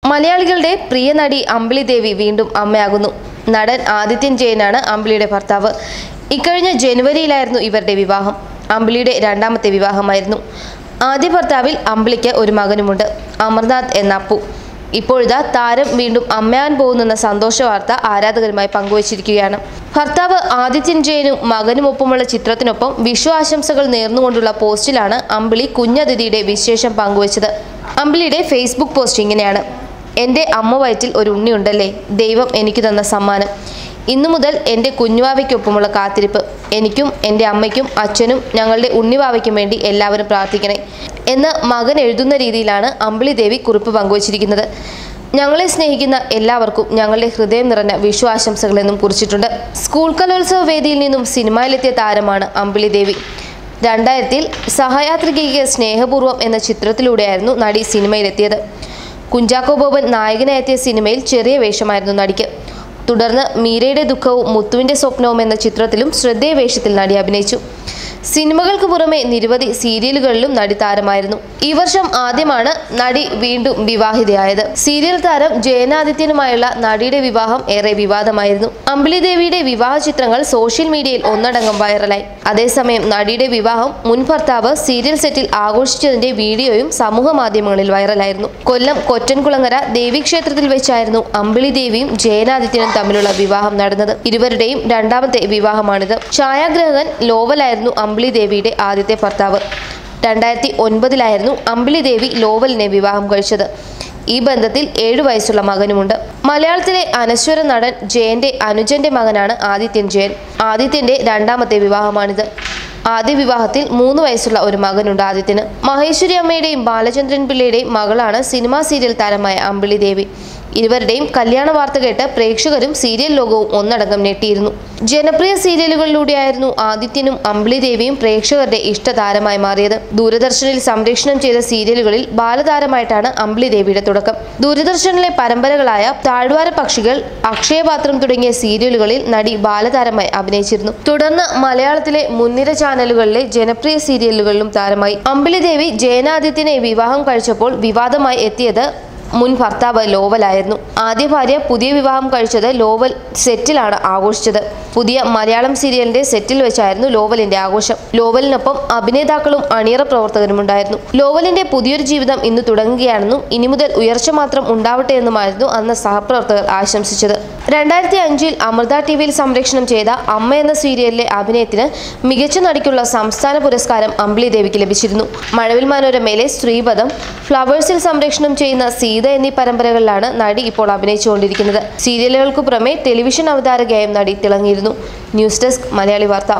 മലയാളികളുടെ പ്രിയ നടി അമ്പിളി ദേവി വീണ്ടും അമ്മയാകുന്നു. നടൻ ആദിത്യൻ ജയനാണ് അമ്പിളിയുടെ ഭർത്താവ്. ഇക്കഴിഞ്ഞ ജനുവരിയിലായിരുന്നു ഇവരുടെ വിവാഹം. അമ്പിളിയുടെ രണ്ടാമത്തെ വിവാഹമായിരുന്നു. ആദ്യ ഭർത്താവിൽ അമ്പിളിക്ക് ഒരു മകനുമുണ്ട്, അമർനാഥ് എന്ന അപ്പു. ഇപ്പോഴിതാ താരം വീണ്ടും അമ്മയാൻ പോകുന്നെന്ന സന്തോഷ വാർത്ത ആരാധകരുമായി പങ്കുവച്ചിരിക്കുകയാണ്. ഭർത്താവ് ആദിത്യൻ ജയനും മകനുമൊപ്പമുള്ള ചിത്രത്തിനൊപ്പം വിഷു ആശംസകൾ നേർന്നുകൊണ്ടുള്ള പോസ്റ്റിലാണ് അമ്പിളി കുഞ്ഞതിഥിയുടെ വിശേഷം പങ്കുവച്ചത്. അമ്പിളിയുടെ ഫേസ്ബുക്ക് പോസ്റ്റ് ഇങ്ങനെയാണ്: എൻ്റെ അമ്മ വയറ്റിൽ ഒരു ഉണ്ണിയുണ്ടല്ലേ, ദൈവം എനിക്ക് തന്ന സമ്മാനം. ഇന്നു മുതൽ എൻ്റെ കുഞ്ഞുവാവയ്ക്കൊപ്പമുള്ള കാത്തിരിപ്പ്. എനിക്കും എൻ്റെ അമ്മയ്ക്കും അച്ഛനും ഞങ്ങളുടെ ഉണ്ണിവാവയ്ക്കും വേണ്ടി എല്ലാവരും പ്രാർത്ഥിക്കണേ എന്ന് മകൻ എഴുതുന്ന രീതിയിലാണ് അമ്പിളി ദേവി കുറിപ്പ് പങ്കുവച്ചിരിക്കുന്നത്. ഞങ്ങളെ സ്നേഹിക്കുന്ന എല്ലാവർക്കും ഞങ്ങളുടെ ഹൃദയം നിറഞ്ഞ വിഷു ആശംസകളെന്നും കുറിച്ചിട്ടുണ്ട്. സ്കൂൾ കലോത്സവ വേദിയിൽ നിന്നും സിനിമയിലെത്തിയ താരമാണ് അമ്പിളി ദേവി. 2000-ൽ സഹയാത്രികയ്ക്ക് സ്നേഹപൂർവ്വം എന്ന ചിത്രത്തിലൂടെയായിരുന്നു നടി സിനിമയിലെത്തിയത്. കുഞ്ചാക്കോ ബോബൻ നായകനായെത്തിയ സിനിമയിൽ ചെറിയ വേഷമായിരുന്നു നടിക്ക്. തുടർന്ന് മീരയുടെ ദുഃഖവും മുത്തുവിൻ്റെ സ്വപ്നവും എന്ന ചിത്രത്തിലും ശ്രദ്ധേയ വേഷത്തിൽ നടി അഭിനയിച്ചു. സിനിമകൾക്ക് പുറമെ നിരവധി സീരിയലുകളിലും നടി താരമായിരുന്നു. ഈ വർഷം ആദ്യമാണ് നടി വീണ്ടും വിവാഹിതയായത്. സീരിയൽ താരം ജയനാദിത്യനുമായുള്ള നടിയുടെ വിവാഹം ഏറെ വിവാദമായിരുന്നു. അമ്പിളി ദേവിയുടെ വിവാഹ ചിത്രങ്ങൾ സോഷ്യൽ മീഡിയയിൽ ഒന്നടങ്കം വൈറലായി. അതേസമയം നടിയുടെ വിവാഹം മുൻ ഭർത്താവ് സീരിയൽ സെറ്റിൽ ആഘോഷിച്ചതിന്റെ വീഡിയോയും സമൂഹ മാധ്യമങ്ങളിൽ വൈറലായിരുന്നു. കൊല്ലം കൊറ്റൻകുളങ്ങര ദേവീക്ഷേത്രത്തിൽ വെച്ചായിരുന്നു അമ്പിളി ദേവിയും ജയനാദിത്യനും തമ്മിലുള്ള വിവാഹം നടന്നത്. ഇരുവരുടെയും രണ്ടാമത്തെ വിവാഹമാണിത്. ഛായാഗ്രാഹകൻ ലോവലായിരുന്നു അമ്പിളി ദേവിയുടെ ആദ്യത്തെ ഭർത്താവ്. 2009-ലായിരുന്നു അമ്പിളി ദേവി ലോവലിനെ വിവാഹം കഴിച്ചത്. ഈ ബന്ധത്തിൽ 7 വയസ്സുള്ള മകനുമുണ്ട്. മലയാളത്തിലെ അനശ്വര നടൻ ജയന്റെ അനുജന്റെ മകനാണ് ആദിത്യൻ ജയൻ. ആദിത്യന്റെ രണ്ടാമത്തെ വിവാഹമാണിത്. ആദ്യ വിവാഹത്തിൽ 3 വയസ്സുള്ള ഒരു മകനുണ്ട് ആദിത്യന്. മഹേശ്വരി അമ്മയുടെയും ബാലചന്ദ്രൻ പിള്ളയുടെയും മകളാണ് സിനിമാ സീരിയൽ താരമായ അമ്പിളി ദേവി. ഇരുവരുടെയും കല്യാണ വാർത്ത കേട്ട് പ്രേക്ഷകരും സീരിയൽ ലോകവും ഒന്നടങ്കം ഞെട്ടിയിരുന്നു. ജനപ്രിയ സീരിയലുകളിലൂടെയായിരുന്നു ആദിത്യനും അമ്പിളി ദേവിയും പ്രേക്ഷകരുടെ ഇഷ്ടതാരമായി മാറിയത്. ദൂരദർശനിൽ സംപ്രേഷണം ചെയ്ത സീരിയലുകളിൽ ബാലതാരമായിട്ടാണ് അമ്പിളി ദേവിയുടെ തുടക്കം. ദൂരദർശനിലെ പരമ്പരകളായ താഴ്വാര പക്ഷികൾ, അക്ഷയപാത്രം തുടങ്ങിയ സീരിയലുകളിൽ നടി ബാലതാരമായി അഭിനയിച്ചിരുന്നു. തുടർന്ന് മലയാളത്തിലെ മുൻനിര ചാനലുകളിലെ ജനപ്രിയ സീരിയലുകളിലും താരമായി. അമ്പിളി ദേവി ജയനാദിത്യനെ വിവാഹം കഴിച്ചപ്പോൾ വിവാദമായി എത്തിയത് മുൻ ഭർത്താവ് ലോവലായിരുന്നു. ആദ്യ ഭാര്യ പുതിയ വിവാഹം കഴിച്ചത് ലോവൽ സെറ്റിലാണ് ആഘോഷിച്ചത്. പുതിയ മലയാളം സീരിയലിന്റെ സെറ്റിൽ വെച്ചായിരുന്നു ലോവലിന്റെ ആഘോഷം. ലോവലിനൊപ്പം അഭിനേതാക്കളും അണിയറ പ്രവർത്തകരും ഉണ്ടായിരുന്നു. ലോവലിന്റെ പുതിയൊരു ജീവിതം ഇന്ന് തുടങ്ങുകയാണെന്നും ഇനി മുതൽ ഉയർച്ച മാത്രം ഉണ്ടാവട്ടെ എന്നുമായിരുന്നു അന്ന് സഹപ്രവർത്തകർ ആശംസിച്ചത്. 2005-ൽ അമൃത ടിവിയിൽ സംപ്രേഷണം ചെയ്ത അമ്മ എന്ന സീരിയലിലെ അഭിനയത്തിന് മികച്ച നടിക്കുള്ള സംസ്ഥാന പുരസ്കാരം അമ്പിളി ദേവിക്ക് ലഭിച്ചിരുന്നു. മഴവിൽ മനോരമയിലെ സ്ത്രീപദം, ഫ്ലവേഴ്സിൽ സംപ്രേഷണം ചെയ്യുന്ന സീത എന്നീ പരമ്പരകളിലാണ് നടി ഇപ്പോൾ അഭിനയിച്ചുകൊണ്ടിരിക്കുന്നത്. സീരിയലുകൾക്ക് പുറമെ ടെലിവിഷൻ അവതാരകയായും നടി തിളങ്ങിയിരുന്നു. ന്യൂസ് ഡെസ്ക് മലയാളി വാർത്ത.